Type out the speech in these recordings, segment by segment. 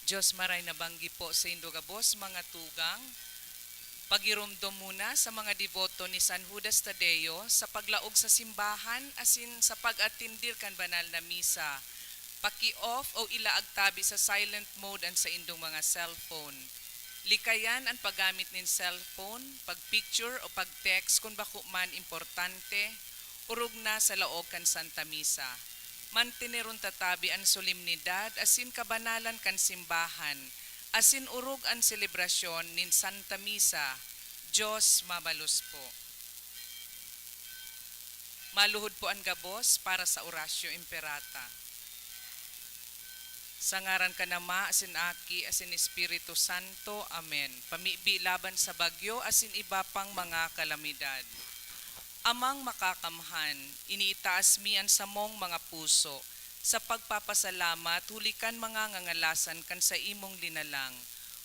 Diyos maray nabanggi po sa Indogabos, mga tugang. Pagirumdom muna sa mga deboto ni San Judas Tadeo sa paglaog sa simbahan asin sa pag-atindir kan banal na misa. Paki-off o ilaag tabi sa silent mode an sa indong mga cellphone. Likayan ang paggamit nin cellphone, pag-picture o pag-text kung bako man importante, urog na sa laog kan Santa Misa. Mantinerun tatabi ang solemnidad asin kabanalan kan simbahan, asin urog ang selebrasyon nin Santa Misa. Diyos mabalus po. Maluhod po ang gabos para sa Orasyo Imperata. Sa ngaran ka na Ma, asin Aki, asin Espiritu Santo. Amen. Pamibi laban sa bagyo, asin iba pang mga kalamidad. Amang makakamhan, iniitaas mi ang samong mga puso. Sa pagpapasalamat, hulikan mga ngangalasan kan sa imong linalang.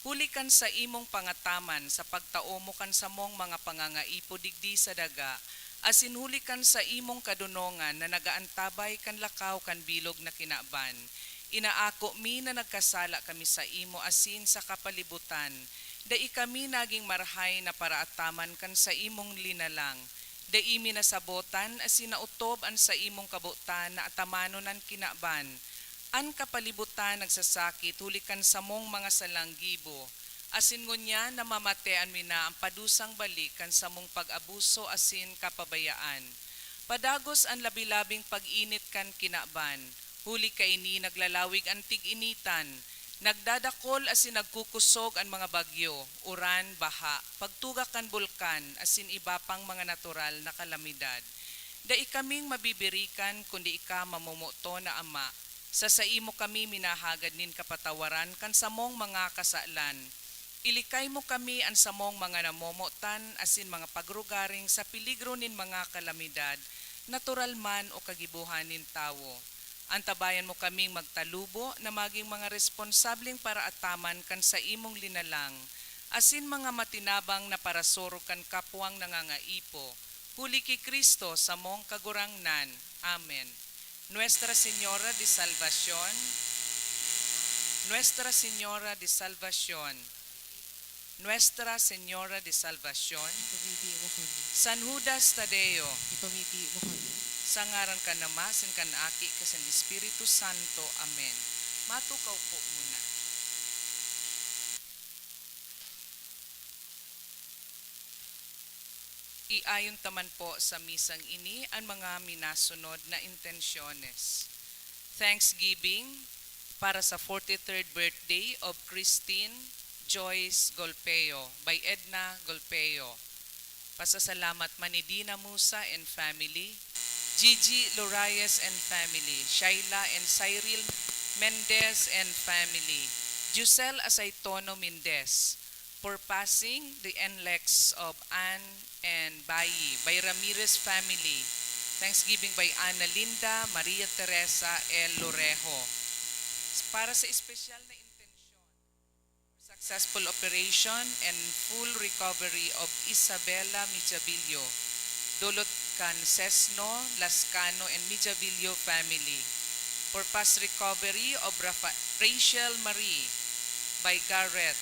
Hulikan sa imong pangataman sa pagtao mo kan samong mga pangangaipo digdi sa daga. Asin hulikan sa imong kadunongan na nagaantabay kan lakaw kan bilog na kinaban. Inaako mi na nagkasala kami sa imo asin sa kapalibutan. Dai kami naging marhay na paraataman kan sa imong linalang. Daimi na sabotan asin nautob an sa imong kabutan na atamanonan kinaban. An kapalibutan nagsasakit hulikan sa mong mga salanggibo. Asin ngunya na mamatean mi na ang padusang balikan sa mong pag-abuso asin kapabayaan. Padagos ang labilabing pag-init kan kinaban. Huli kaini naglalawig ang tig-initan. Nagdadakol asin nagkukusog ang mga bagyo, uran, baha, pagtugak kan bulkan, asin iba pang mga natural na kalamidad. Dai kaming mabibirikan kundi ika mamumuto na Ama. Sa imo kami minahagad nin kapatawaran kan samong mga kasalan. Ilikay mo kami ang samong mga namomotan asin mga pagrugaring sa peligro nin mga kalamidad, natural man o kagibuhan nin tawo. Antabayan mo kaming magtalubo na maging mga responsableng para ataman kan sa imong linalang, asin mga matinabang na parasoro kan kapwang nangangaipo. Huli ki Kristo sa mong kagurangnan. Amen. Nuestra Señora de Salvación, Nuestra Señora de Salvación, Nuestra Señora de Salvación, Ipamiti mo kami. San Judas Tadeo, Ipamiti mo kami. sa ngaran ka na Ma, sin kan Aki, kasan Espiritu Santo. Amen. Matukaw po muna. Iayon taman po sa misang ini ang mga minasunod na intensyones. Thanksgiving para sa 43rd birthday of Christine Joyce Golpeo by Edna Golpeo. Pasasalamat Manidina Musa and family, Gigi Lorayes and family, Shaila and Cyril Mendez and family, Giselle Asaitono Mendez, for passing the NLEX of Anne and Bayi by Ramirez family. Thanksgiving by Ana Linda, Maria Teresa, El Lorejo. Para sa espesyal na intensyon, successful operation and full recovery of Isabela Mijabillo, Dulot kan Sesno, Lascano, and Mijavillo family. For fast recovery of Rachel Marie by Garrett.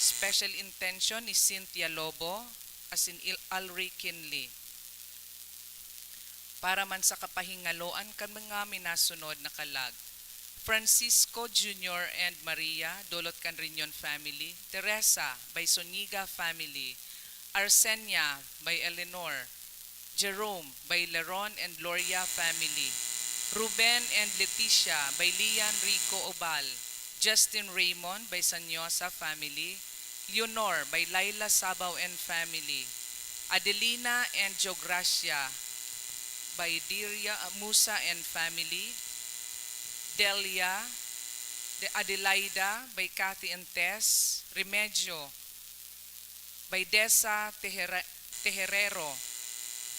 Special intention is Cynthia Lobo as in Alri Kinley. Para man sa kapahingaloan kan mga minasunod na kalag. Francisco Jr. and Maria, Dulot kan Riñon family. Teresa by Soniga family. Arsenia by Eleanor. Jerome by Leron and Gloria family. Ruben and Leticia by Lian Rico Obal. Justin Raymond by Sanyosa family. Leonor by Laila Sabaw and family. Adelina and Jogracia by Diria Musa and family. Delia de Adelaida by Kathy and Tess. Remedio by Desa Tejerero.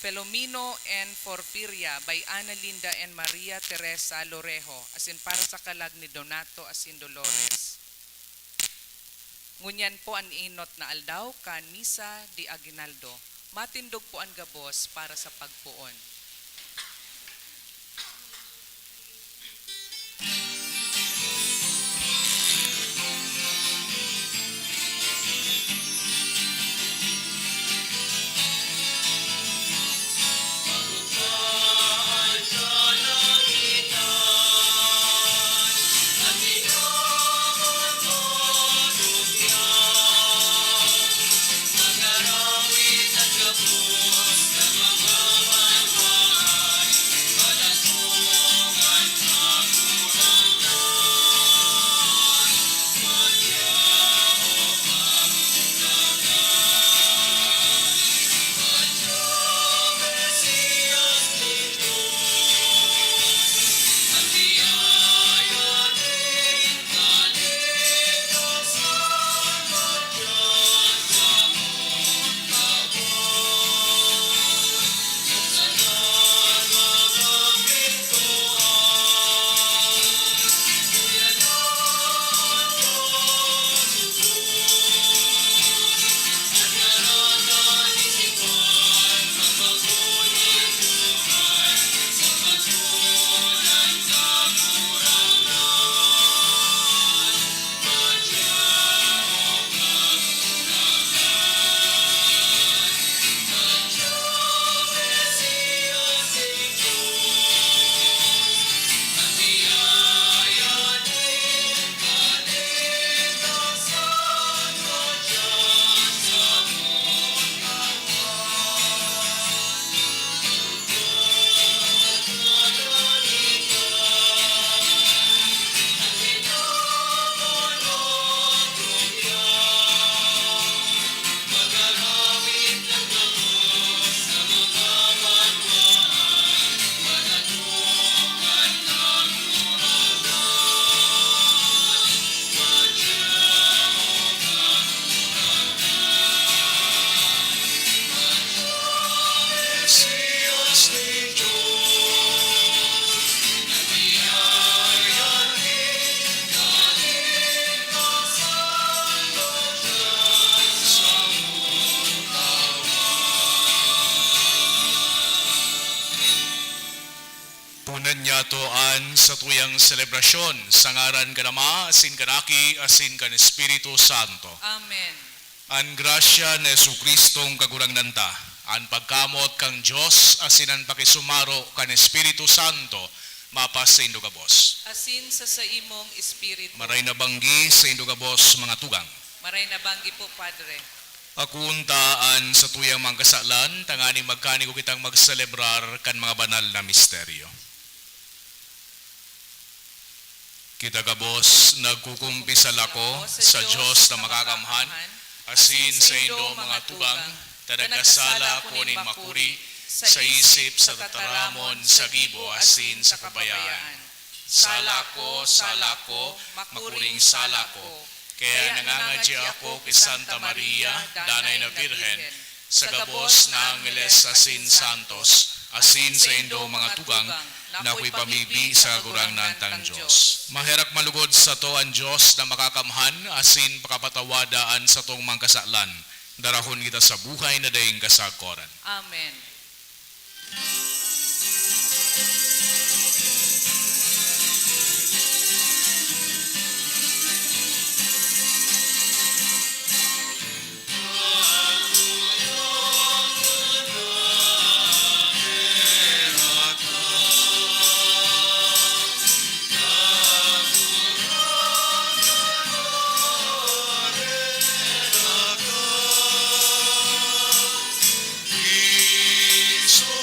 Pelomino and Porfiria by Ana Linda and Maria Teresa Lorejo, asin para sa kalag ni Donato asin Dolores. Ngunyan po ang inot na aldaw kan Misa di Aguinaldo. Matindog po ang gabos para sa pagpuon. Punan niya toan sa tuyang selebrasyon sa ngaran kanama asin kanaki asin kan Espiritu Santo. Amen. An grasya ni Jesucristong kagurangnan ta, an pagkamot kang Dios asin an pakisumaro kan Espiritu Santo mapas sa indugabos. Asin sa imong espiritu. Maray na banggi sa indugabos mga tugang. Maray na banggi po, Padre. Akuntaan sa tuyang mga kasalan, tangani magkani ko kitang magselebrar kan mga banal na misteryo. Kita kabos, nagkukumpisal ako sa Diyos na makakamhan, asin sa indo mga tugang, tadagkasala ko nin makuri, sa isip, sa tataramon, sa gibo, asin sa kabayaan. Sala ko, makuring sala ko, kaya nangangadya ako kay Santa Maria, Danay na Birhen, sa gabos na Angeles asin Santos, asin sa indo mga tugang, na ako'y pamibi sa gurangnan tang Diyos. Maherak malugod sa to ang Diyos na makakamhan, asin pakapatawadaan sa tong mga kasalan. Darahon kita sa buhay na daing kasagkoran. Amen. Iso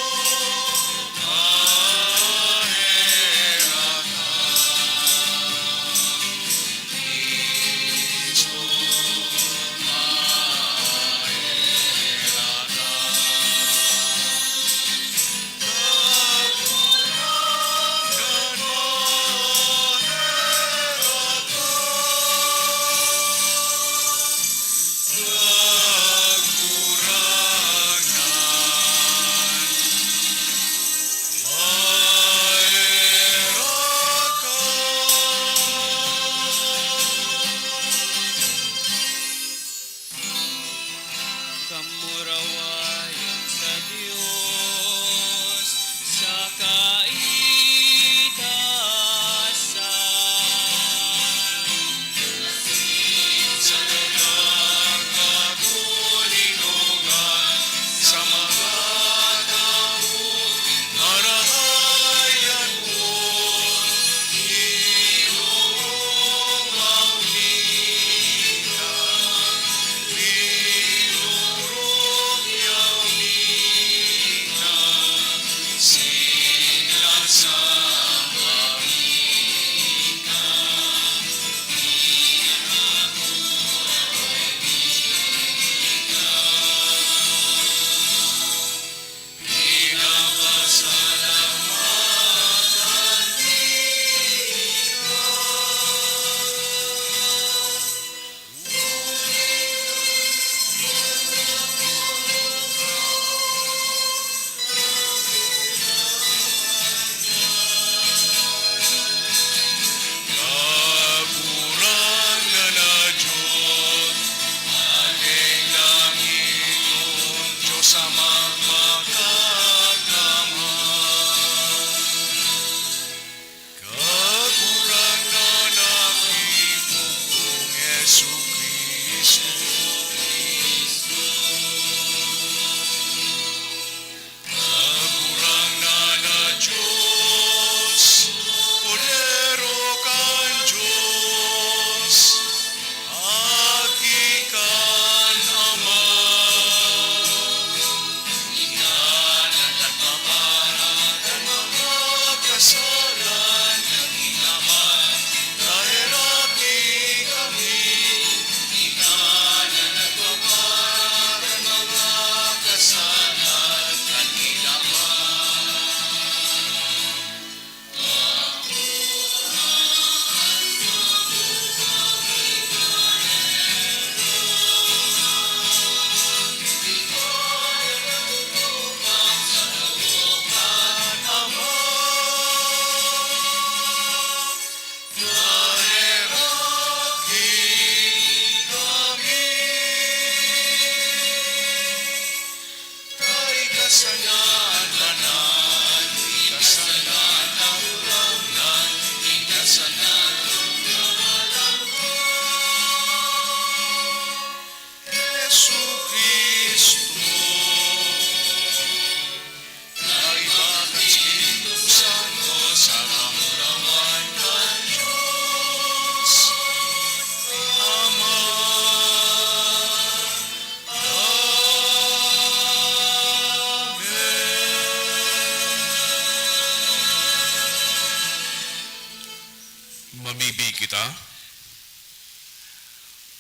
Mamibi kita.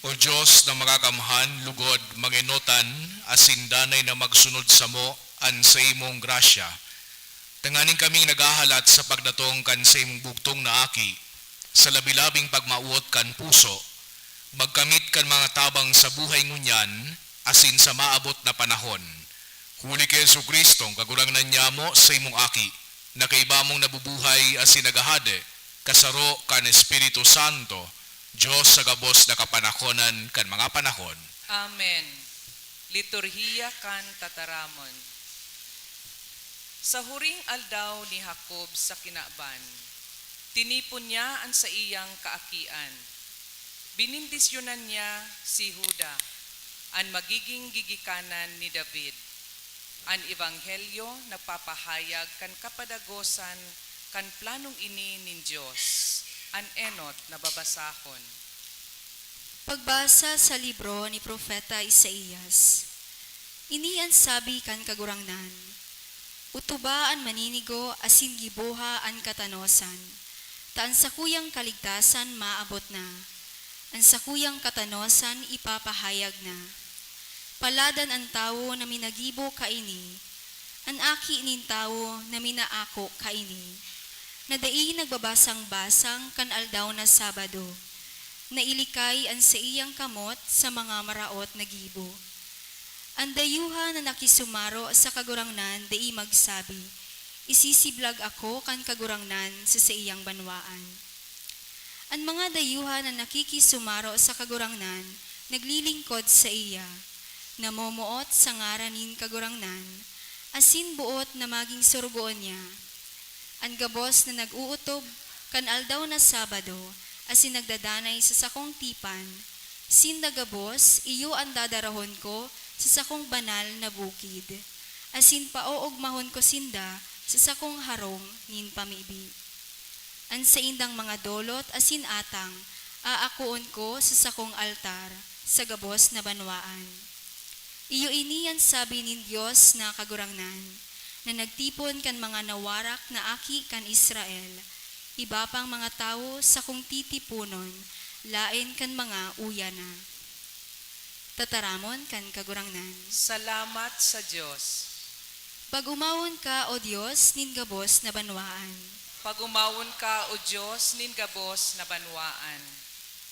O Diyos na makakamhan, lugod, manginutan, asin danay na magsunod sa mo, an sa imong grasya. Tanganing kaming nagahalat sa pagdatong kan sa imong bugtong na aki, sa labilabing pagmauot kan puso, magkamit kan mga tabang sa buhay ngunyan, asin sa maabot na panahon. Huli kay Yesu Kristong kagurangnan niya mo sa imong aki, na kaiba mong nabubuhay asin nagahade, kasaro kan Espiritu Santo, Diyos sa gabos na kapanahonan kan mga panahon. Amen. Liturhiya kan tataramon. Sa huring aldaw ni Jacob sa kinaban, tinipon niya ang sa iyang kaakian. Binindisyonan niya si Juda, ang magiging gigikanan ni David. Ang ebanghelyo nagpapahayag kan kapadagosan kan planong ini nin Diyos. An enot na babasahon. Pagbasa sa libro ni Propeta Isaías. Ini ang sabi kan kagurangnan, utuba an maninigo asin gibuha an katanosan, taan sa kuyang kaligtasan maabot na, ang sa kuyang katanosan ipapahayag na. Paladan ang tao na minagibo kaini, ang aki nin tao na minaako kaini, na dai nagbabasang-basang kan aldaw na Sabado, na ilikay ang sa iyang kamot sa mga maraot na gibo. Ang dayuha na nakisumaro sa kagurangnan dai magsabi, isisiblag ako kan kagurangnan sa iyang banwaan. Ang mga dayuha na nakikisumaro sa kagurangnan, naglilingkod sa iya, namomuot sa ngaranin kagurangnan, asin buot na maging surugoon niya. Ang gabos na nag-uutob, kan aldaw na Sabado, asin nagdadanay sa sakong tipan, sinda gabos, iyo ang dadarahon ko sa sakong banal na bukid, asin paoogmahon ko sinda sa sakong harong nin pamibi. Ang sa indang mga dolot, asin atang, aakuon ko sa sakong altar, sa gabos na banwaan. Iyo iniyan sabi nin Diyos na kagurangnan, na nagtipon kan mga nawarak na aki kan Israel, iba pang mga tao sa kung titipunon, lain kan mga uyana. Tataramon kan kagurangnan. Salamat sa Diyos. Pag-umawon ka, O Diyos, nin gabos na banwaan. Pag-umawon ka, O Diyos, nin gabos na banwaan.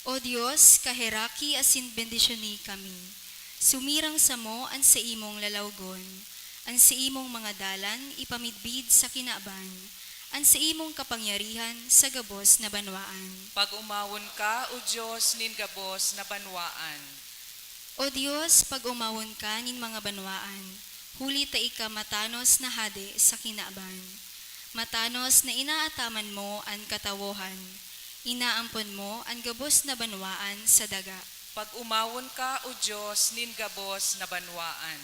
O Diyos, kaheraki asin bendisyoni kami. Sumirang sa mo an sa imong lalawgon, an sa imong mga dalan ipamidbid sa kinaban, an sa imong kapangyarihan sa gabos na banwaan. Pag-umawon ka, O Diyos, nin gabos na banwaan. O Diyos, pag-umawon ka nin mga banwaan, huli ta ika matanos na hade sa kinaban. Matanos na inaataman mo an katawohan, inaampon mo an gabos na banwaan sa daga. Pag-umawon ka, O Diyos, nin gabos na banwaan.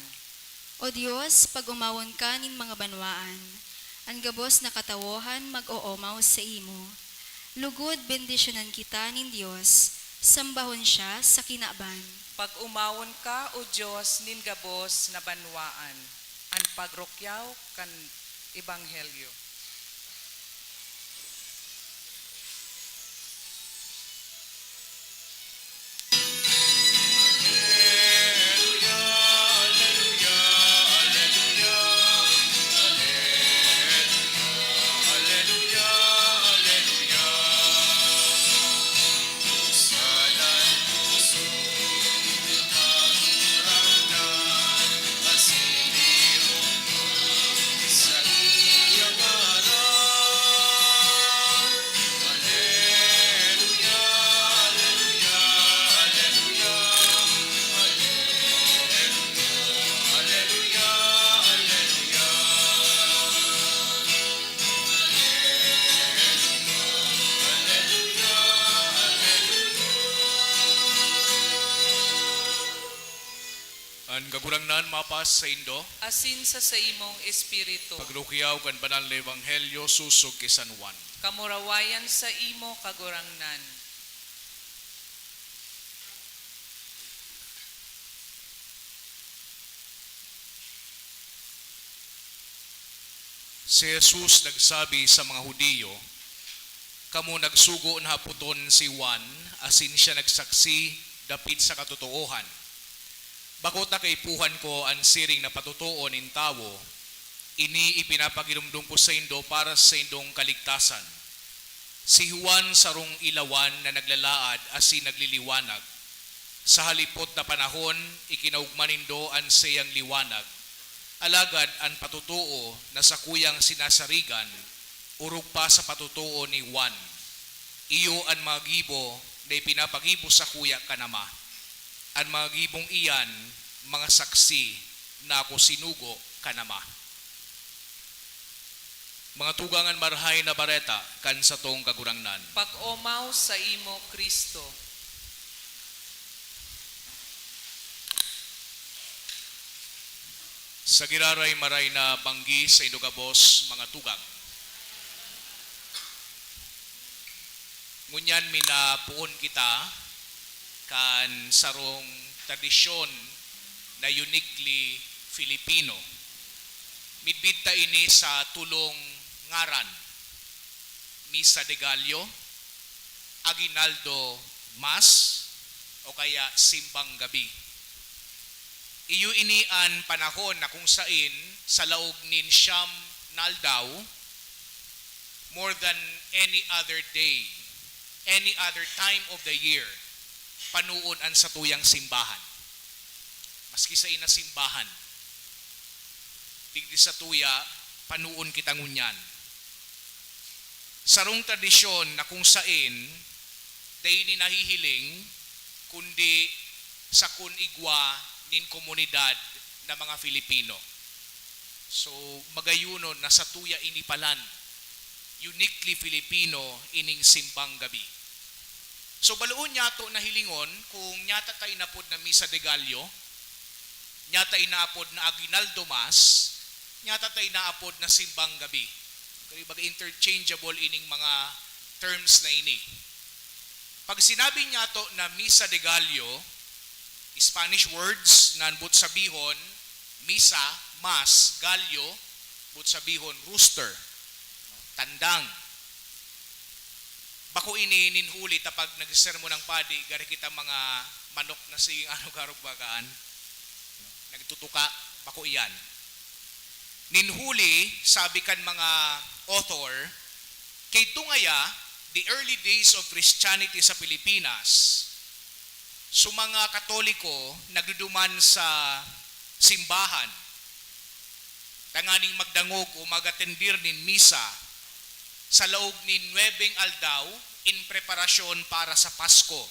O Diyos, pag-umawon ka nin mga banwaan, ang gabos na katawohan mag-oomaw sa imo. Lugod bendisyonan kita nin Diyos, sambahon siya sa kinaban. Pag-umawon ka, O Diyos, nin gabos na banwaan. Ang pagrokyaw kan ebanghelyo. Ang kagurangnan mapas sa Indo, Asin sa imong espiritu. pagrukyaw kan banal na ebanghelyo susog kay San Juan. Kamurawayan sa imo kagurangnan. Si Jesus nagsabi sa mga Hudiyo, kamo nagsugo na haputon si Juan, asin siya nagsaksi dapit sa katotohan. Bakot na kaipuhan ko ang siring na patutuon in tawo, ini ipinapaginumdum ko sa indo para sa indong kaligtasan. Si Juan sarong ilawan na naglalaad asin nagliliwanag. Sa halipot na panahon, ikinaugmanindo ang siyang liwanag. Alagad ang patutuo na sa kuyang sinasarigan, urog pa sa patutuo ni Juan. Iyo ang mga gibo na ipinapagibo sa kuya kanama. Ang mga gibong iyan, mga saksi na ako sinugo kanama. Mga tugangan marhay na bareta kan sa tong kagurangnan. Pag-omaw sa imo, Kristo. Sa giraray maray na banggi sa indugabos mga tugang. Ngunyan minapuon kita kan sarong tradisyon na uniquely Filipino. Midbidta ini sa tulong ngaran. Misa de Gallo, Aguinaldo Mas, o kaya Simbang Gabi. Iyo inian panahon na kung sain sa laog nin siyam naldaw, more than any other day, any other time of the year, panuon an sa tuyang simbahan. Maski sa ina simbahan, digdi sa tuya, panuon kita ngunyan. Sarong tradisyon na kung sain, day ni nahihiling, kundi sa kunigwa nin komunidad na mga Filipino. So, magayuno na sa tuya inipalan, uniquely Filipino ining simbang gabi. So, baluon nyato na hilingon, kung nyata tayo napod na Misa de Gallo, nyata inaapod na Aguinaldo Mas, nyata tayo naapod na simbang gabi. Kaya baga interchangeable ining mga terms na ini. Pag sinabi nyato na Misa de Gallo, Spanish words na but sabihon, Misa, Mas, Gallo, but sabihon, rooster, tandang. Bako ini ninhuli tapag nagsermon ng padi, gari kita mga manok na sing garog bagaan, nagtutuka, bako iyan. Ninhuli, sabi kan mga author, kay tungaya, the early days of Christianity sa Pilipinas, so mga Katoliko nagduduman sa simbahan, tanganing magdangog o magatendir nin misa sa laog ni Nuebeng Aldaw in preparasyon para sa Pasko.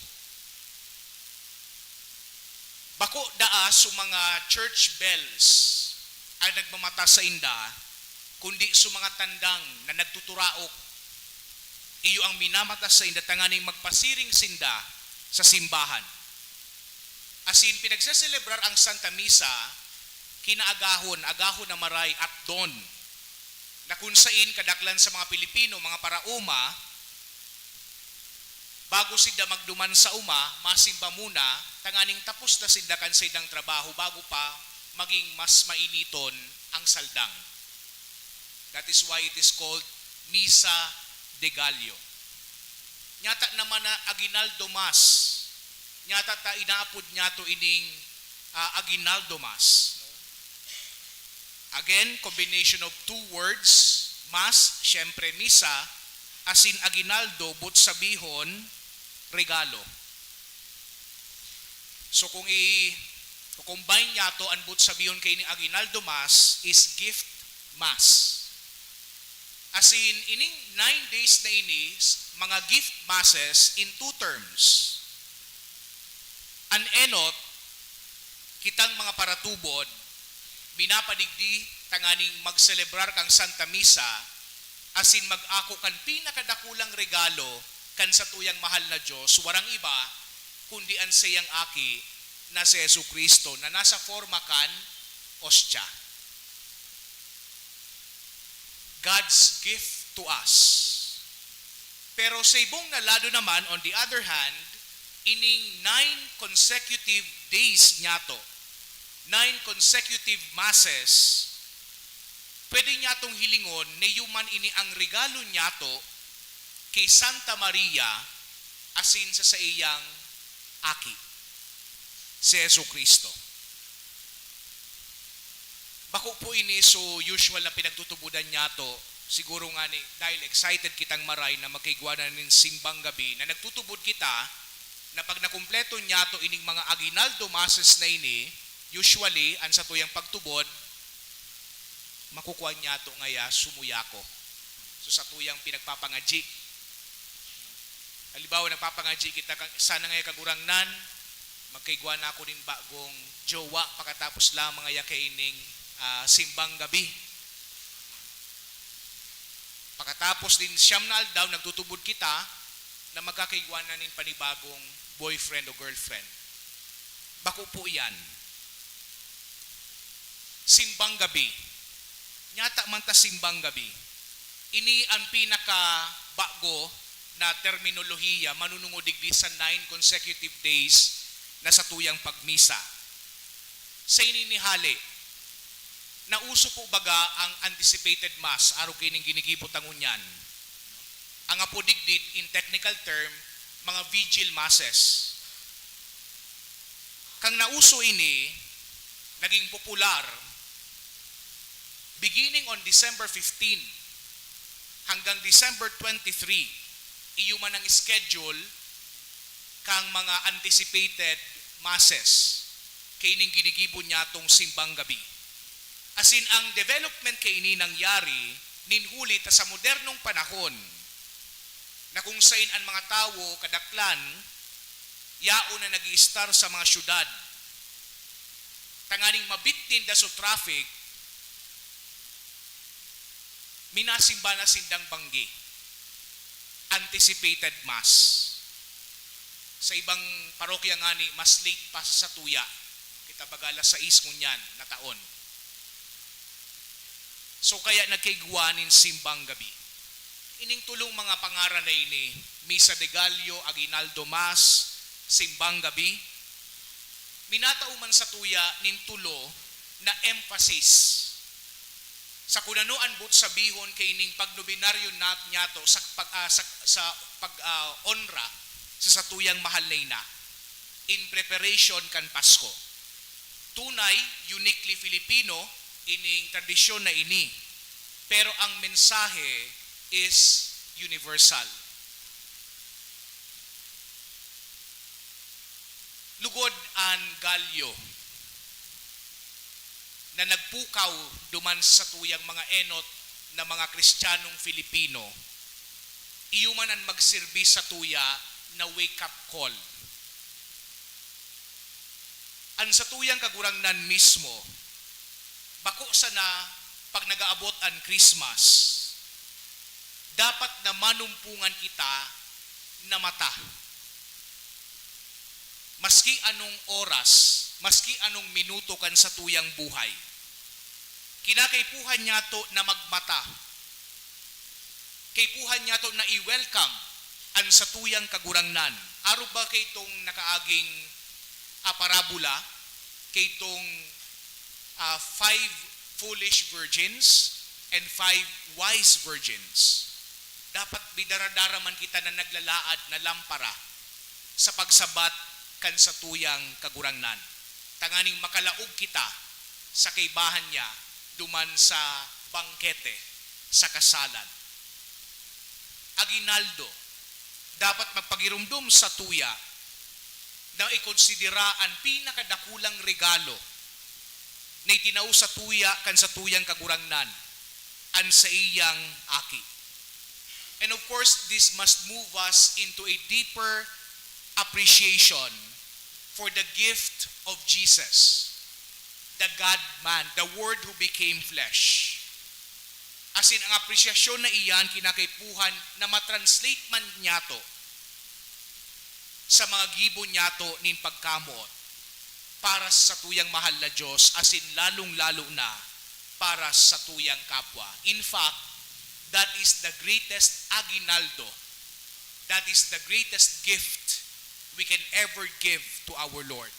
Bako daa so mga church bells ay nagmamata sa inda, kundi so mga tandang na nagtuturaok. Iyo ang minamata sa inda tanganing magpasiring sinda sa simbahan. Asin pinagseselebrar ang Santa Misa, kinaagahon na maray at don, na kung sain kadaklan sa mga Pilipino, mga parauma, bago sila magduman sa uma, masimba muna, tanganing tapos na sila kan sa idang trabaho bago pa maging mas mainiton ang saldang. That is why it is called Misa de Gallo. Nyata naman na Aguinaldo Mas, nyata ta inaapod niya to ining Aguinaldo Mas. Again, combination of two words, Mas, syempre Misa, asin Aguinaldo, but sabihon, regalo. So kung i-combine niya to, ang but sabihon kay ni Aguinaldo Mas is gift Mass. Asin, ining 9 days na ini, mga gift masses in two terms. An enot, kitang mga paratubod, minapadigdi tanganing magselebrar kang Santa Misa, asin mag-ako kan pinakadakulang regalo kan sa tuyang mahal na Diyos, warang iba, kundi ang siyang aki na si Jesu Kristo na nasa forma kan ostya. God's gift to us. Pero sa ibong nalado naman, on the other hand, ining 9 consecutive days nyato, 9 consecutive masses, pwede nyatong hilingon na yuman ini ang regalo nyato kay Santa Maria asin sa iyang aki, si Jesu Kristo. Bako po ini so usual na pinagtutubudan niya to, siguro nga ni, dahil excited kitang maray na magkaigwanan ng simbang gabi, na nagtutubod kita, na pag nakumpleto niya to ining mga aginaldo masses na ini, usually, ang sa tuyang pagtubod, makukuha niya to ngaya sumuyako. So sa tuyang pinagpapangadji. Halimbawa, nagpapangadji kita, sana ngaya kagurangnan, magkaigwa na ako din bagong jowa, pagkatapos lamang ngaya kaining simbang gabi. Pagkatapos din siyam na aldaw, nagtutubod kita na magkakaigwanan ng panibagong boyfriend o girlfriend. Bako po yan. Simbang gabi. Nyata man ta simbang gabi. Ini ang pinaka-bago na terminolohiya manunungod digdi sa 9 consecutive days na sa tuyang pagmisa. Sa ininihali, nauso po baga ang anticipated mass, araw kining ginigibot ang unyan. Ang apodigdit, in technical term, mga vigil masses. Kang nauso ini, naging popular, beginning on December 15 hanggang December 23, iyuman ang schedule kang mga anticipated masses kining ginigibon niya tong simbang gabi. Asin ang development kay ini nangyari ninhuli ta sa modernong panahon na kung sain ang mga tao kadaklan yao na nag-i-star sa mga syudad tanganing mabitin da so traffic minasimba na sindang banggi anticipated mass. Sa ibang parokya nga ni mas late pa sa tuya kita bagala sa ismon yan na taon. So kaya nagkaigwanin simbang gabi. Ining tulong mga pangaran na ini, Misa de Gallo, Aguinaldo Mass, simbang gabi, minatauman sa tuya nin tulo na emphasis sa kunanuan but sabihon kay ining pagnobinaryo nato sa pag-onra sa tuyang mahal na ina in preparation kan Pasko. Tunay, uniquely Filipino, ining tradisyon na ini. Pero ang mensahe is universal. Lugod ang Galyo na nagpukaw duman sa tuyang mga enot na mga Kristiyanong Filipino, iyuman ang magsilbi sa tuya na wake-up call. Ang sa tuyang kagurangnan mismo, bako sana pag nagaabot ang Christmas, dapat na manumpungan kita na mata. Maski anong oras, maski anong minuto kan sa tuyang buhay. Kinakaipuhan niya to na magmata. Kaipuhan niya to na i-welcome ang sa tuyang kagurangnan. Aro ba kay itong nakaaging parabola, kay itong 5 foolish virgins and 5 wise virgins. Dapat bidaradaraman kita na naglalaad na lampara sa pagsabat kan sa tuyang kagurangnan. Tanganing makalaog kita sa kaibahan niya duman sa bangkete, sa kasalan. Aguinaldo, dapat magpagirumdum sa tuya na ikonsidera ang pinakadakulang regalo na itinaw sa tuya kan sa tuyang kagurangnan an sa iyang aki. And of course, this must move us into a deeper appreciation for the gift of Jesus, the God-man, the Word who became flesh. As in, ang apresyasyon na iyan kinakaipuhan na matranslate man niya to sa mga gibo niya to nin pagkamot para sa tuyang mahal na Diyos, as in lalong-lalo na para sa tuyang kapwa. In fact, that is the greatest aguinaldo. That is the greatest gift we can ever give to our Lord.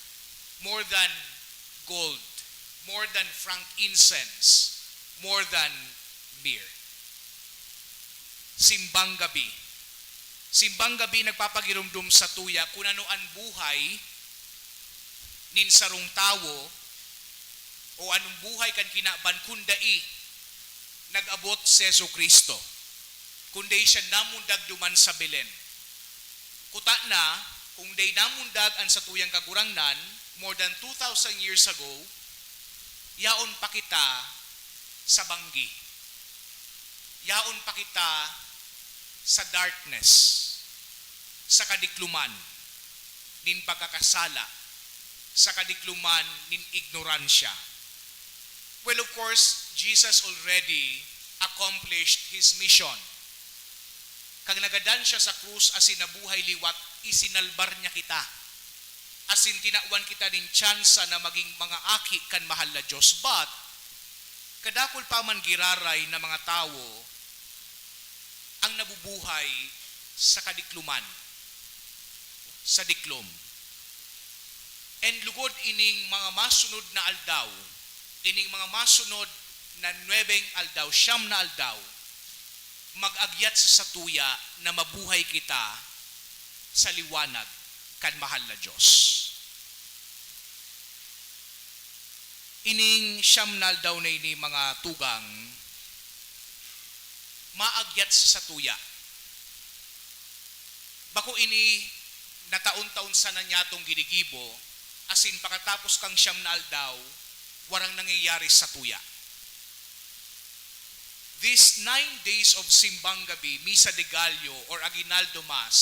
More than gold, more than frankincense, more than myrrh. Simbang gabi, Simbang gabi nagpapagirumdum sa tuya kung ano ang buhay nin sarong tawo o anong buhay kan kinaban kundai nag-abot si Jesu Kristo. Kundi siya namundag duman sa Belen. Kuta na, kung day namundag ang sa tuyang kagurangnan, more than 2,000 years ago, yaon pa kita sa banggi. Yaon pa kita sa darkness, sa kadikluman, nin pagkakasala, sa kadikluman nin ignoransya. Well, of course, Jesus already accomplished His mission. Kag nagadan siya sa krus asin nabuhay liwat, isinalbar niya kita. Asin tinawan kita din tsansa na maging mga aki kan mahal na Diyos. But, kadakol pa man giraray na mga tao ang nabubuhay sa kadikluman, sa diklom. And lugod ining mga masunod na aldaw, ining mga masunod na 9 aldaw, 9 na aldaw, mag-agyat sa satuya na mabuhay kita sa liwanag kan mahal na Diyos. Ining 9 na aldaw na ini mga tugang, maagyat sa satuya. Bako ini nataon-taon sa nanyatong ginigibo, asin pakatapos kang 9 na aldaw, warang nangyayari sa tuya. These 9 days of Simbang Gabi, Misa de Gallo or Aguinaldo Mass,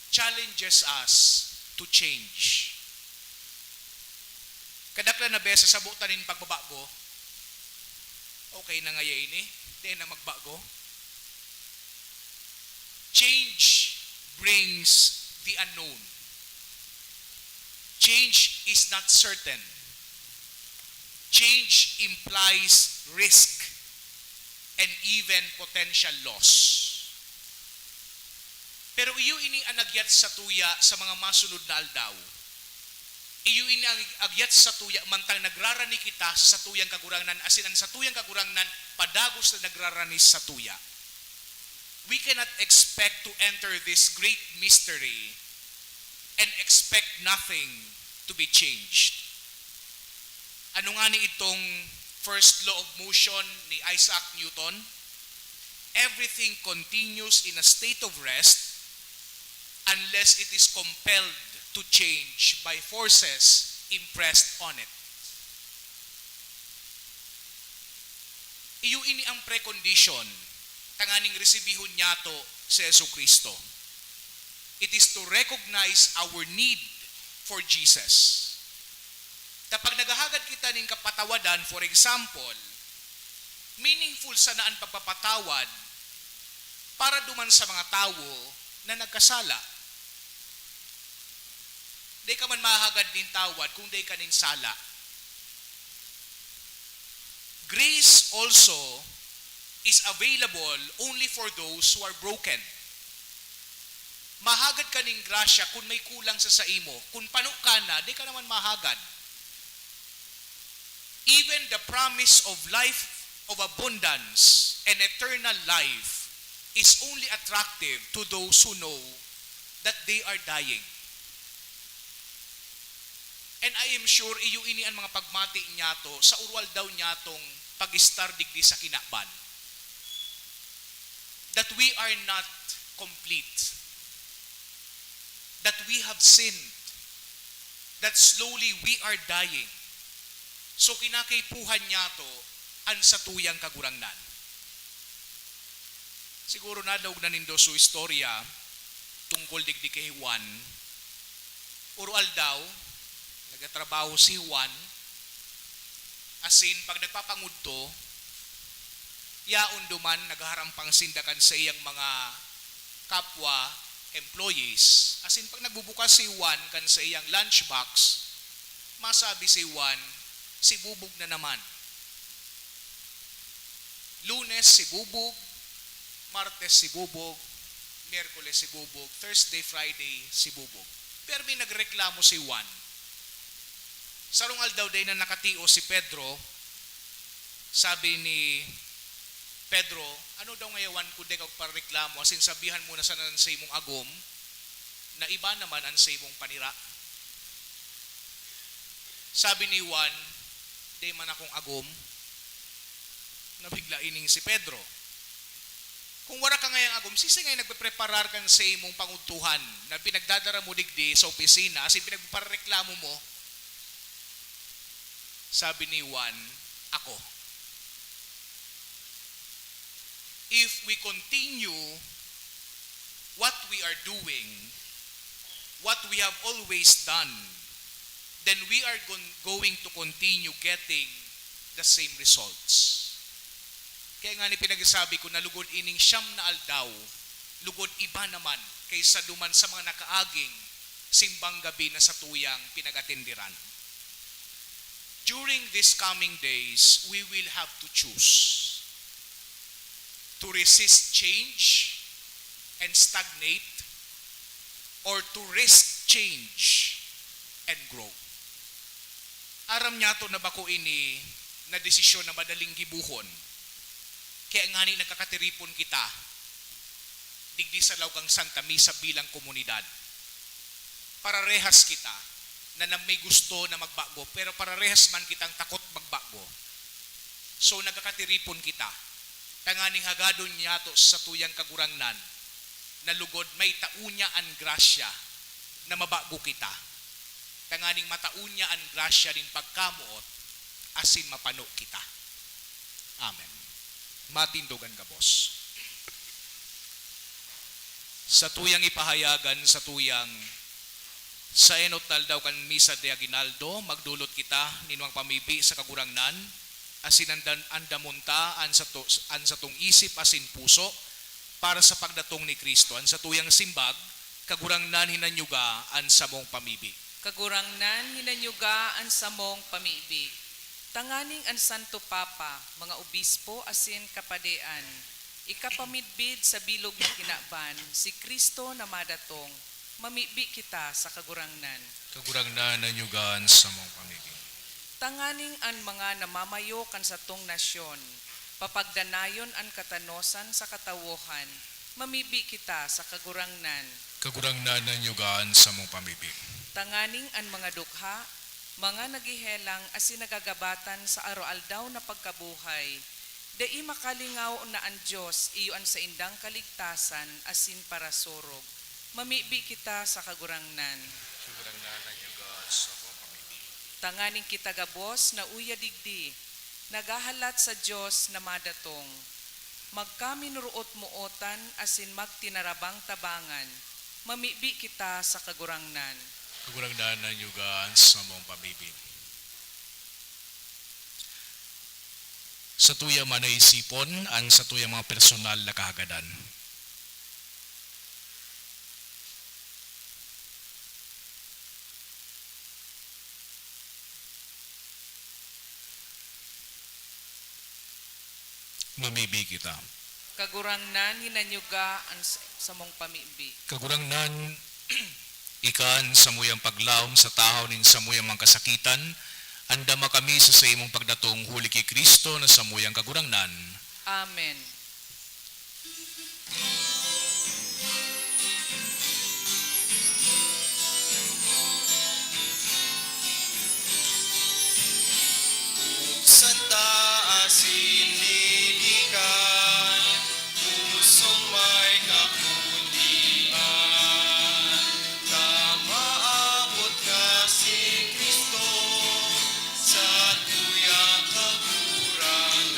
challenges us to change. Kadakla na beses sa butanin pagbabago, okay na ngayon ini, di na magbago. Change brings the unknown. Change is not certain. Change implies risk and even potential loss. Pero iyo ini ang agyat sa tuya sa mga masunod na aldaw. Iyo ini ang agyat sa tuya mantang nagrarani kita sa tuyang kagurangnan, asin ang sa tuyang kagurangnan padagos na nagrarani sa tuya. We cannot expect to enter this great mystery and expect nothing to be changed. Ano nga ni itong first law of motion ni Isaac Newton? Everything continues in a state of rest unless it is compelled to change by forces impressed on it. Iyo ini ang precondition tanganing resibihon niyato si Jesu Kristo. It is to recognize our need for Jesus. Kapag naghahagad kita ng kapatawadan, for example, meaningful sa naan pagpapatawad para duman sa mga tao na nagkasala. Di ka man mahagad din tawad kung di ka nin sala. Grace also is available only for those who are broken. Mahagad ka ning grasya kung may kulang sa imo. Kung pano ka na, di ka naman mahagad. Even the promise of life of abundance and eternal life is only attractive to those who know that they are dying. And I am sure iyo ini ang mga pagmati niyato sa urwal daw niyatong pag-star digdi sa kinaban. That we are not complete. That we have sinned. That slowly we are dying. So kinakaipuhan niya to ang satuyang kagurangnan. Siguro na daw na nindo so istorya tungkol digdi kay Juan. Urual daw, nagatrabaho si Juan, asin pag nagpapangudto, yaon duman naghaharampang sindakan sa iyang mga kapwa employees. Asin pag nagbubukas si Juan kan sa iyang lunchbox, masabi si Juan, si bubog na naman. Lunes si bubog, Martes si bubog, Miyerkules si bubog, Thursday, Friday si bubog. Pero may nagreklamo si Juan. Sarungal daw day na nakatio si Pedro, sabi ni Pedro, ano daw ngayawan ko de kag pareklamo asin sabihan mo na sa nan sa imong agom na iba naman ang sa imong panira. Sabi ni Juan, di man akong agom, nabigla ining si Pedro. Kung wala ka ngayang agom, sisi ngay nagpe-preparar kan sa imong panguntuhan na pinagdadara mo digdi sa opisina asin pinagpareklamo mo. Sabi ni Juan, ako. If we continue what we are doing, what we have always done, then we are going to continue getting the same results. Kaya nga ni pinagsasabi ko na lugod ining siyam na aldaw, lugod iba naman kaysa duman sa mga nakaaging simbang gabi na sa tuyang pinagatindiran. During these coming days, we will have to choose to resist change and stagnate, or to risk change and grow. Aram niya to na bako ini na desisyon na madaling gibuhon. Kaya nga ni nagkakatiripon kita digdi sa Lawgang Santa Misa bilang komunidad. Pararehas kita na may gusto na magbago, pero pararehas man kitang takot magbago. So nagkakatiripon kita. Tanganing hagadon niya to sa tuyang kagurangnan na lugod may taunya an grasya na mabago kita. Tanganing mataunya an grasya din pagkamuot asin mapano kita. Amen. Matindogan ka, boss. Sa tuyang ipahayagan, sa tuyang sa enot daw kan Misa de Aguinaldo, magdulot kita ninuang pamibi sa kagurangnan, asin andamunta an sa tong isip asin puso para sa pagdatong ni Kristo. An sa tuyang simbag, kagurangnan hinanyuga an samong pamibi. Kagurangnan hinanyuga an samong pamibi. Tanganing an Santo Papa, mga obispo asin kapadean, ikapamidbid sa bilog na kinaban, si Kristo na madatong, mamibi kita sa kagurangnan. Kagurangnan nanyugaan sa mong pamibi. Tanganing an mga namamayo kan sa tong nasyon, papagdanayon an katanosan sa katawohan, mamibi kita sa kagurangnan. Kagurangnan nanyugaan sa mong pamibi. Tanganing an mga dukha, mga nagihelang asin nagagabatan sa araw-aldaw na pagkabuhay, dai makalingaw na ang Diyos iyon sa indang kaligtasan asin para sorog, mamibi kita sa kagurangnan. Kagurangnan nanyugaan sa mong pamibi. Tanganing kita gabos na uya digdi, nagahalat sa Diyos na madatong, magkaminuruot mootan asin magtinarabang tabangan, mamibi kita sa kagurangnan. Kagurangnan nanyugaan sa mong pamibi. Sa tuyang manaisipon, ang sa tuyang mga personal na kahagadan. Mamibi kita. Kagurangnan hinanyuga ang samong pamibi. Kagurangnan ikan sa muyang paglaom sa tahaw nin sa muyang mga kasakitan, andama kami sa imong pagdatong huli kay Kristo na sa muyang kagurangnan. Amen. Sa taas inilikan, pusong may kapulian. Maabot ka si Kristo sa tuyang kagurangan.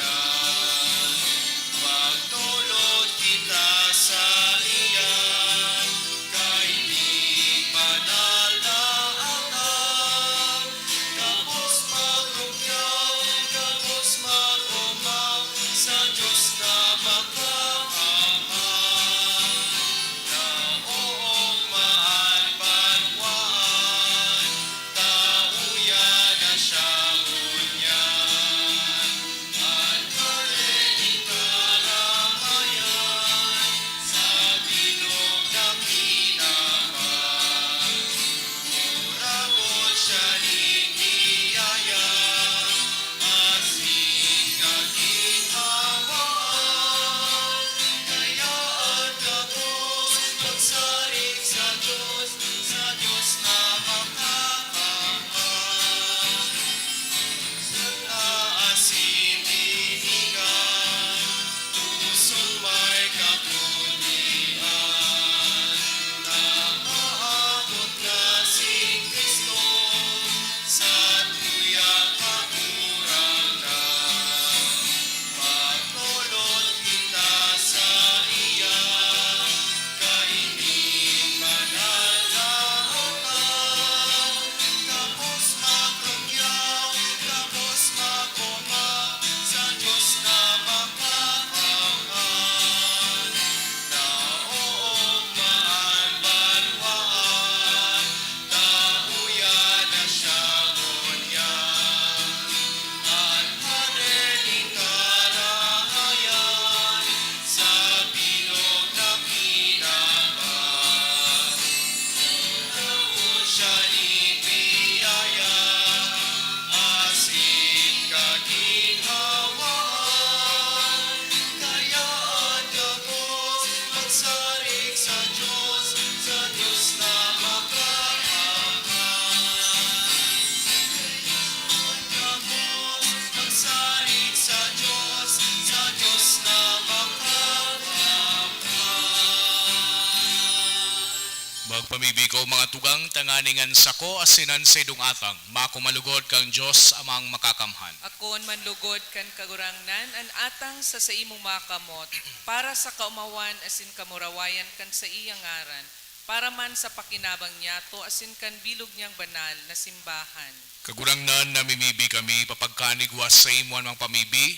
Pagpamibi ko mga tugang tanganingan sako asinan sa idong atang, makumalugod kang Diyos amang makakamhan. Akon manlugod kan kagurangnan an atang sa imong makamot para sa kaumawan asin kamurawayan kan sa iyang ngaran para man sa pakinabang niyato asin kan bilog niyang banal na simbahan. Kagurangnan namimibi kami papagkanigwas sa imuan mang pamibi,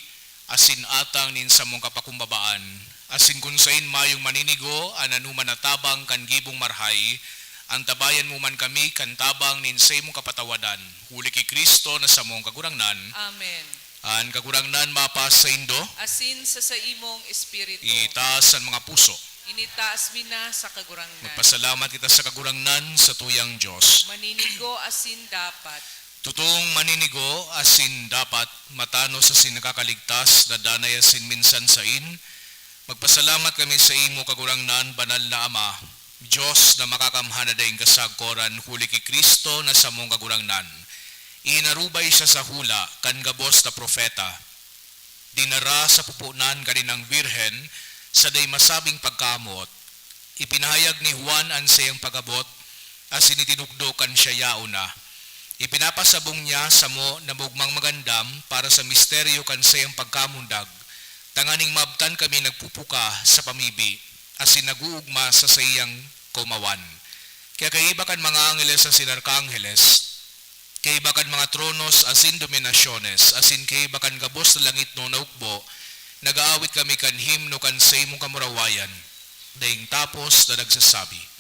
asin atang nin sa mong kapakumbabaan, asin kung sain mayong maninigo, ananuman na tabang kan gibong marhay, ang tabayan mo man kami kan tabang nin sa imong kapatawadan, huli ki Kristo na sa mong kagurangnan, Amen. ang kagurangnan mapas sa indo, Asin sa imong espiritu. itaas ang mga puso. Initaas mi na sa kagurangnan. Magpasalamat kita sa kagurangnan sa tuyang Diyos. Maninigo asin dapat. Tutong maninigo asin dapat matano sa sinakakaligtas na danay asin minsan sain. Magpasalamat kami sa imo kagurangnan banal na Ama, Diyos na makakamhan na daing kasagkoran huli ki Kristo na sa mong kagurangnan. Inarubay siya sa hula kan gabos na propeta. Dinara sa pupunan kaninang birhen sa day masabing pagkamot. Ipinahayag ni Juan ang sayang pagabot asin itinukdokan siya yauna. Ipinapasabong niya sa mo na mugmang magandam para sa misteryo kan sayang pagkamundag. Tanganing mabtan kami nagpupuka sa pamibi, asin naguugma sa sayang kumawan. Kaya kaiba kan mga angeles asin arkangheles, kaiba kan mga tronos asin dominasyones, asin kaiba kan gabos na langit no naukbo, nagaawit kami kan himno kan sa imong kamurawayan, daing tapos na nagsasabi.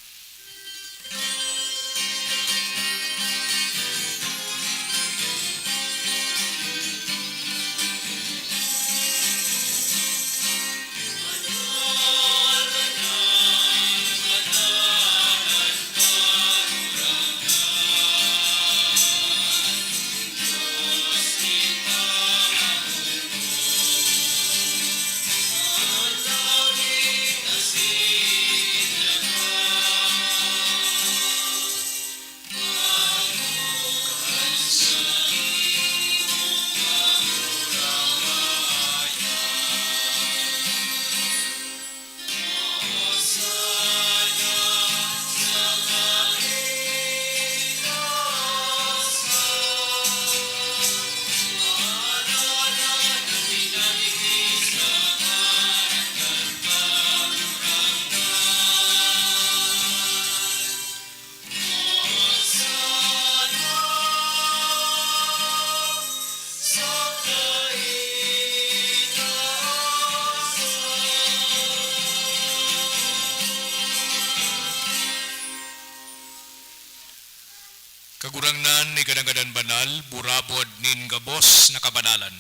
Kagurangnan ni kadanggadan banal, burabod nin gabos na kabanalan.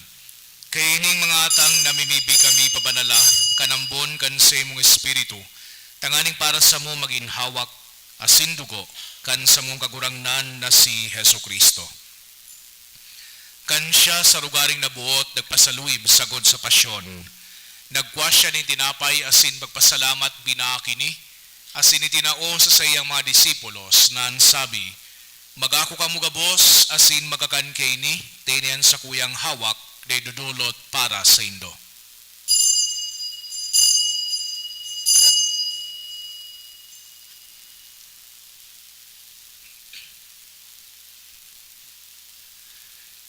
Kaining mga atang namimibi kami pabanala, kanambon kan sa imong espiritu, tanganing para sa mo maging hawak, asin dugo, kan sa mong kagurangnan na si Heso Kristo. Kan siya sa lugaring nabuot, nagpasaluib sagod sa pasyon. Nagkwa siya ni tinapay asin pagpasalamat binakini, asin itinao sa sayang mga disipulos na sabi, magako ka mugabos asin magakan kay ni tenian sa kuyang hawak day dudulot para sa indo.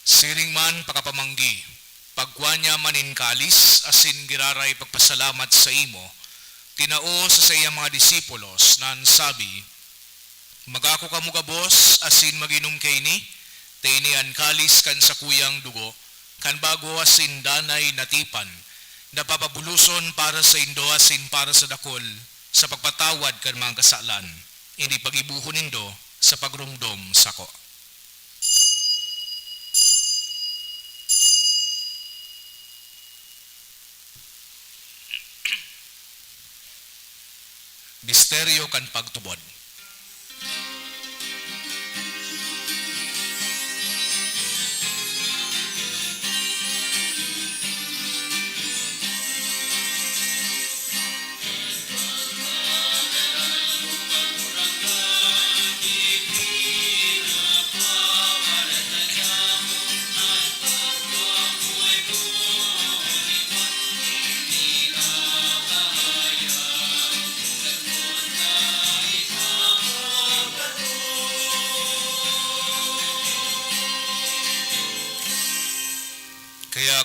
Siring man pakapamanggi, pagkuha niya manin kalis asin giraray pagpasalamat sa imo, tinao sa sayang mga disipulos na sabi, magako ka mugabos asin maginom kay ni, tinian kalis kan sa kuyang dugo, kan bago asin danay natipan, napapabuluson para sa indo asin para sa dakol, sa pagpatawad kan mga kasalan, hindi pagibuhon nindo sa pagrumdom sako. Misteryo kan pagtubod.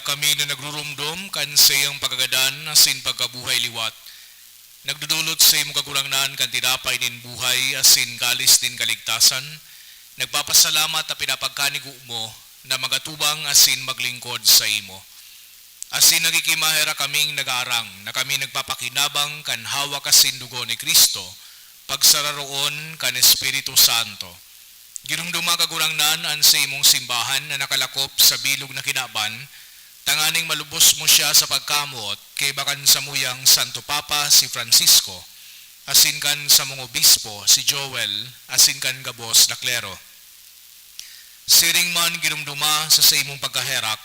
kami na nagrurumdum kan sa iyang pagagadan asin pagkabuhay liwat. Nagdudulot sa imong kagurangnan kan tinapay nin buhay asin kalis din kaligtasan. Nagpapasalamat at pinapagkanigo mo na magatubang asin maglingkod sa imo. Asin nagikimahera kaming nag-aarang na kami nagpapakinabang kan hawak asin dugo ni Kristo, pagsararoon kan Espiritu Santo. Girumduma kagurangnan an sa imong simbahan na nakalakop sa bilog na kinaban, tanganing malubos mo siya sa pagkamot kay bakan sa muyang Santo Papa si Francisco, asin kan sa mga obispo si Joel, asin kan gabos na klero. Siring man girumduma sa imong pagkaherak,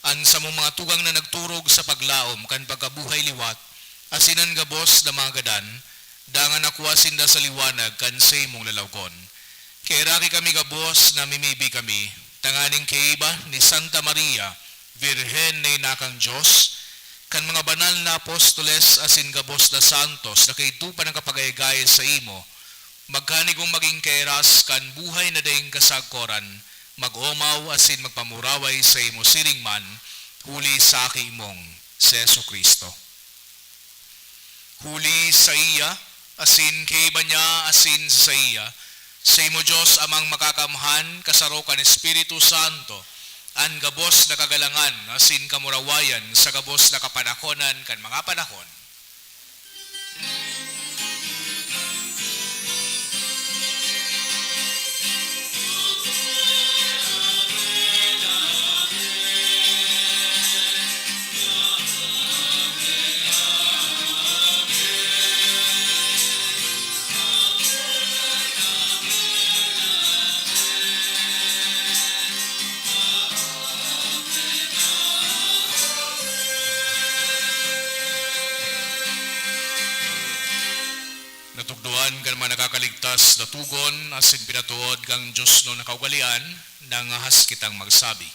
an sa mong mga tugang na nagturog sa paglaom kan pagkabuhay liwat, asinan gabos na mga gadan, dangan nakuha sinda sa liwanag kan sa imong lalawgon. Kay raki kami gabos na mimibi kami, tanganing kay iba ni Santa Maria, Virhen na inakang Diyos, kan mga banal na apostoles asin gabos na santos na kay tupa ng kapagayagay sa imo, magkanigong maging kairas kan buhay na daing kasagkoran, mag-omaw asin magpamuraway sa imo siringman, huli sa imong si Yesu Kristo. Huli sa iya, asin kay iba niya asin sa iya, sa imo Diyos amang makakamhan, kasarokan Espiritu Santo, an gabos na kagalangan, asin kamurawayan sa gabos na kapanahonan kan mga panahon. Natugduan kan mga nakakaligtas na tugon asin pinatuod kang Diyos no nakaugalian nang ahas kitang magsabi.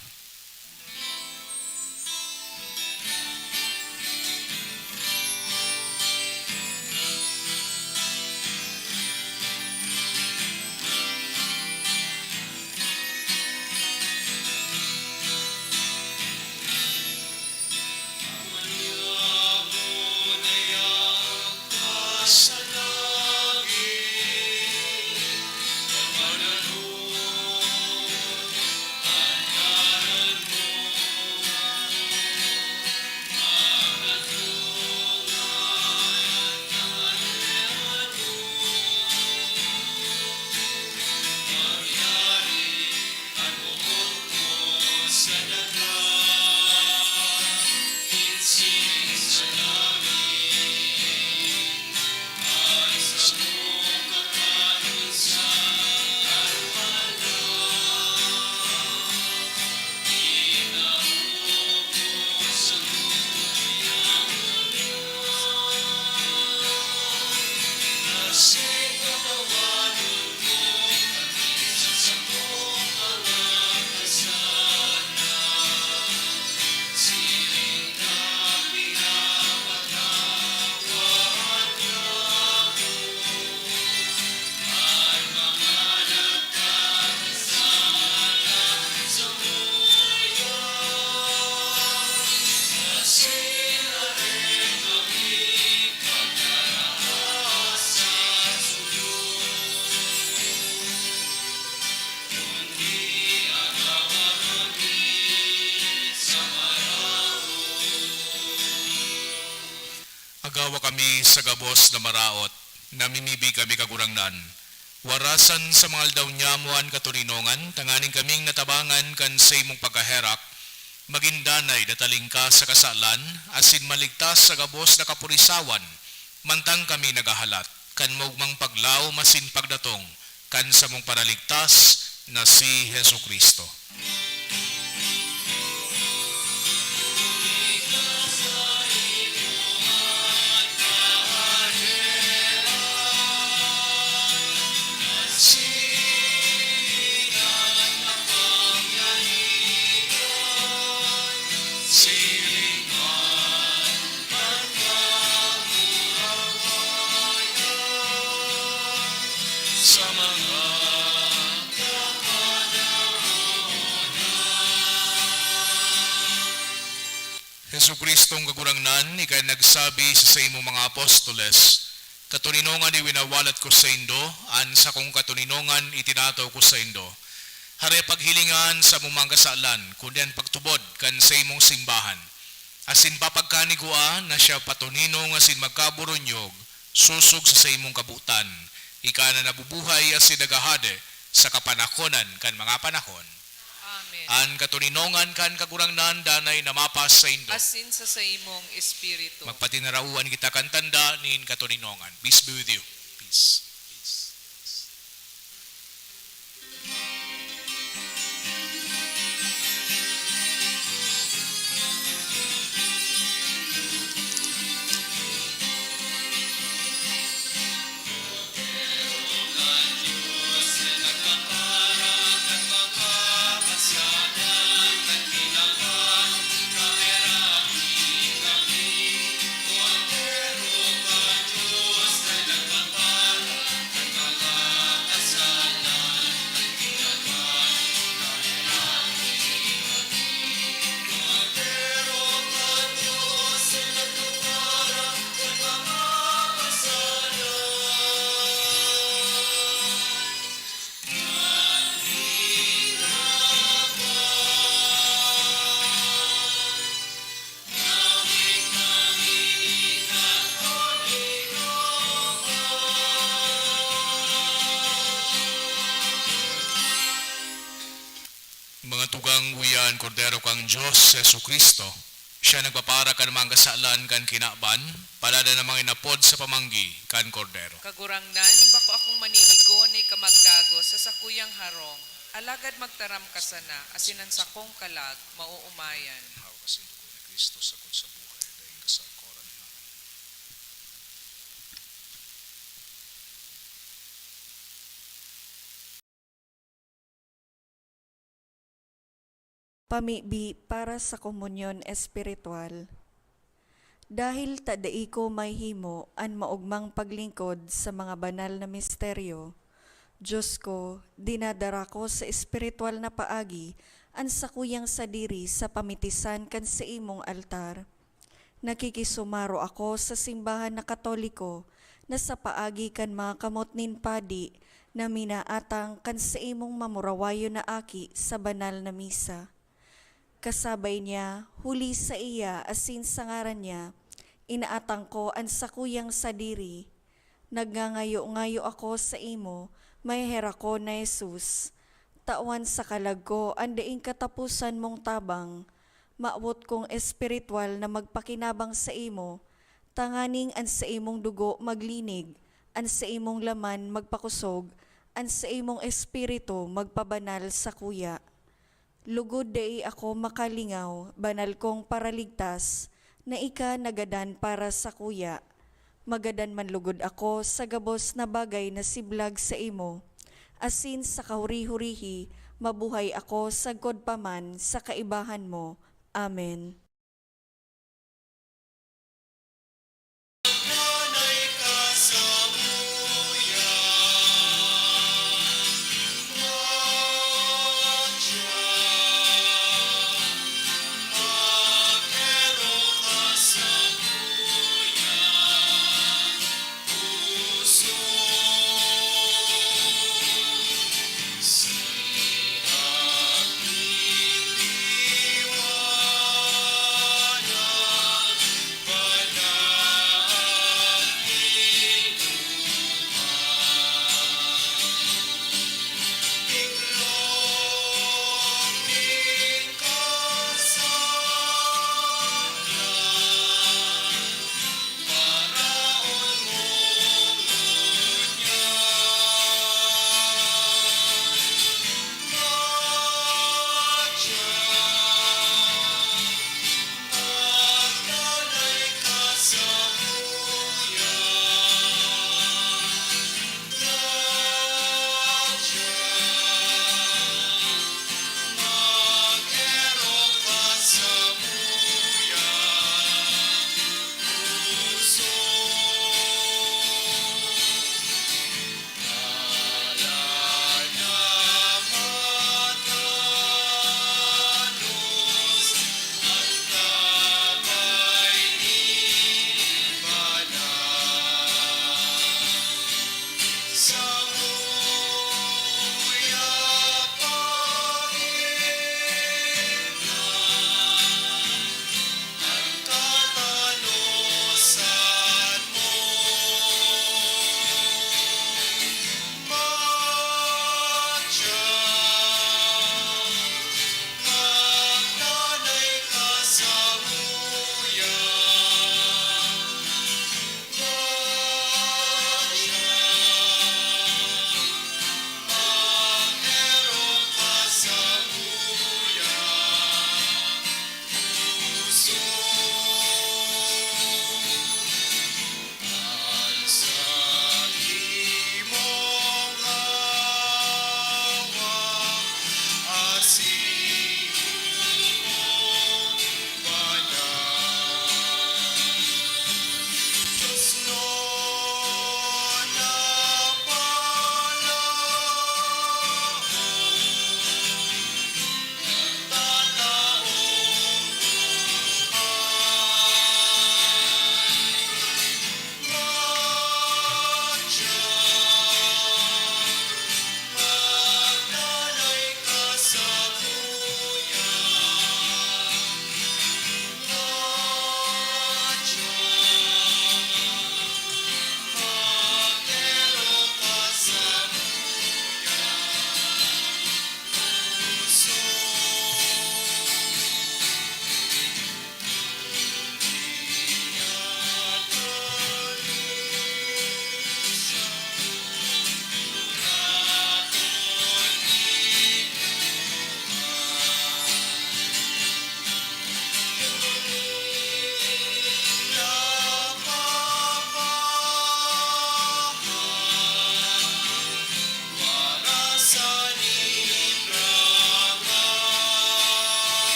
Agawa kami sa gabos na maraot, namimibi kami kagurangnan. Warasan sa mga aldaw nyamuan katurinongan, tanganing kaming natabangan kan sa imong pagkaherak, magindanay datalingka sa kasalan, asin maligtas sa gabos na kapurisawan, mantang kami nagahalat, kan mogmang paglaw masin pagdatong, kan sa mong paraligtas na si Hesu Kristo. sa mga kapanahon Jesucristong kagurangnan, ikay nagsabi sa imong mga apostoles, katuninongan ni winawalat ko sa indo, an sa kong katuninongan itinataw ko sa indo. Hare paghilingan sa mumang kasalan, kundian pagtubod kan sa imong simbahan. Asin papagkanigua na siya patuninong asin magkaburonyog, susog sa imong kabutan. Ika na nabubuhay asin nagahade sa kapanahonan kan mga panahon. Amen. An katuninongan kan kagurangnan danay namapas sa indo. Asin sa imong espiritu. Magpatinarauan kita kan tanda nin katuninongan. Peace be with you. Peace. Mga tugang wiyan, Kordero kang Diyos, Yesu Kristo, siya nagpapara kan mga kasalan kan kinaban, palada na mga inapod sa pamanggi kan Kordero. Kagurangnan, bako akong maninigo ni kamagdago sa sakuyang harong. Alagad magtaram ka sana, asinan sa kong kalag, mauumayan. Hawa kasi dugo ni Kristo sa sa buhay, dahil kasangkoran namin. Pamibi para sa komunyon espiritual. Dahil tadai ko may himo an maugmang paglingkod sa mga banal na misteryo, Diyos ko, dinadara ko sa espiritual na paagi an sakuyang sadiri sa pamitisan kan sa imong altar. Nakikisumaro ako sa simbahan na Katoliko na sa paagi kan mga kamot nin padi na minaatang kan sa imong mamurawayo na aki sa banal na misa. Kasabay niya, huli sa iya asin sa ngaran niya, inaatang ko ang sakuyang sadiri. Nagngangayo-ngayo ako sa imo, may hera ko na Jesus. Tawan sa kalag ko, andaing katapusan mong tabang. Maawot kong espiritual na magpakinabang sa imo, tanganing an sa imong dugo maglinig, an sa imong laman magpakusog, an sa imong espiritu magpabanal sa kuya. Lugod dai ako makalingaw, banal kong paraligtas, na ika nagadan para sa kuya. Magadan man lugod ako sa gabos na bagay na siblag sa imo. Asin sa kahuri-hurihi, mabuhay ako sa godpaman sa kaibahan mo. Amen. Nanay ka sa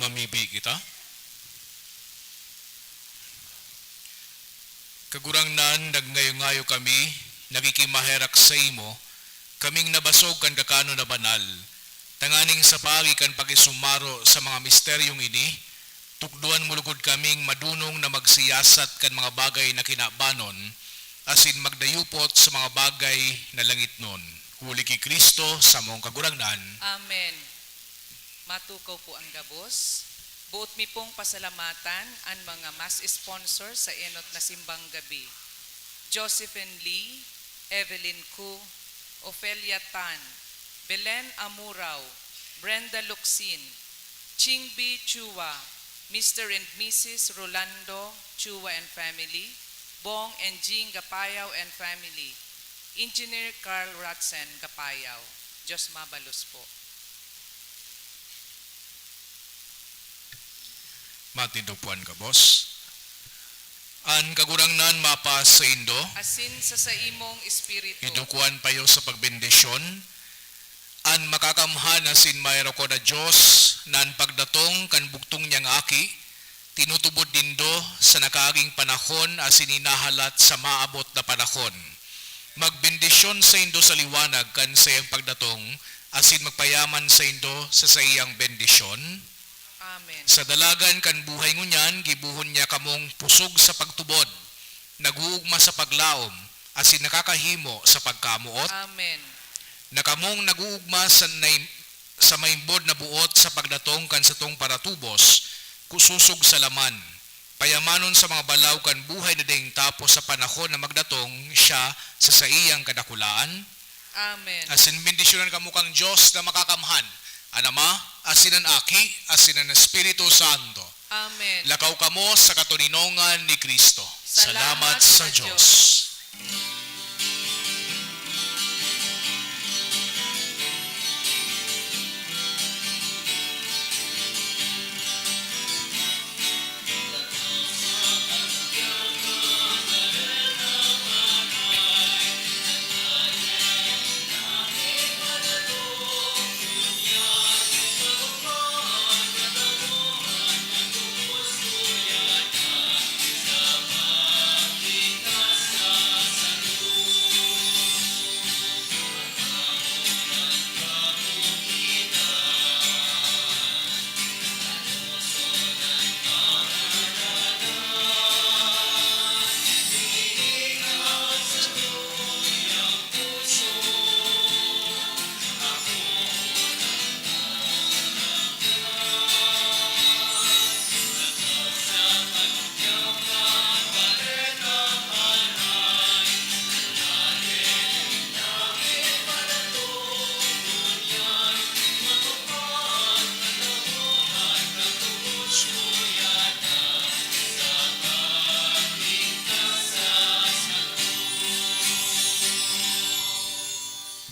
Mamibi kita. Kagurangnan, nagngayo-ngayo kami, nakikimaherak sa imo, kaming nabasog kan kakano na banal. Tanganing sa pagi kan pagisumaro sa mga misteryong ini, tukduan mulugod kaming madunong na magsiyasat kan mga bagay na kinabanon, asin magdayupot sa mga bagay na langit nun. Huli ki Kristo sa mong kagurangnan. Amen. Matukaw po ang gabos. Buot mi pong pasalamatan ang mga mass sponsor sa enot na simbang gabi. Josephine Lee, Evelyn Ku, Ofelia Tan, Belen Amurao, Brenda Luxin, Chingbi Chua, Mr. and Mrs. Rolando Chua and family, Bong and Jing Gapayaw and family, Engineer Carl Ratsen Gapayaw. Diyos mabalos po. Matidupuan ka, boss. An kagurangnan mapas sa Indo, Asin sa imong espiritu. idukuan payo sa pagbendisyon, an makakamhan asin mayro ko na Diyos, nan pagdatong kan bugtong niyang aki, tinutubod dindo sa nakaaging panahon asin inahalat sa maabot na panahon. Magbendisyon sa Indo sa liwanag kan sa iyang pagdatong, asin magpayaman sa Indo sa iyang bendisyon. Amen. Sa dalagan kan buhay ngunyan, gibuhon niya kamong pusog sa pagtubod, naguugma sa paglaom, asin nakakahimo sa pagkamuot, Amen. nakamong naguugma sa maimbod na buot sa pagdatong kan sa tong paratubos, kususog sa laman, payamanon sa mga balaw kan buhay na ding tapos sa panahon na magdatong siya sa iyang kadakulaan, Amen. asin bendisyonan kamo kang Diyos na makakamhan, anama, asin ang aki, asin ang Espiritu Santo. Amen. Lakaw kamo sa katuninongan ni Kristo. Salamat sa Diyos.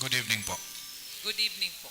Good evening po. Good evening po.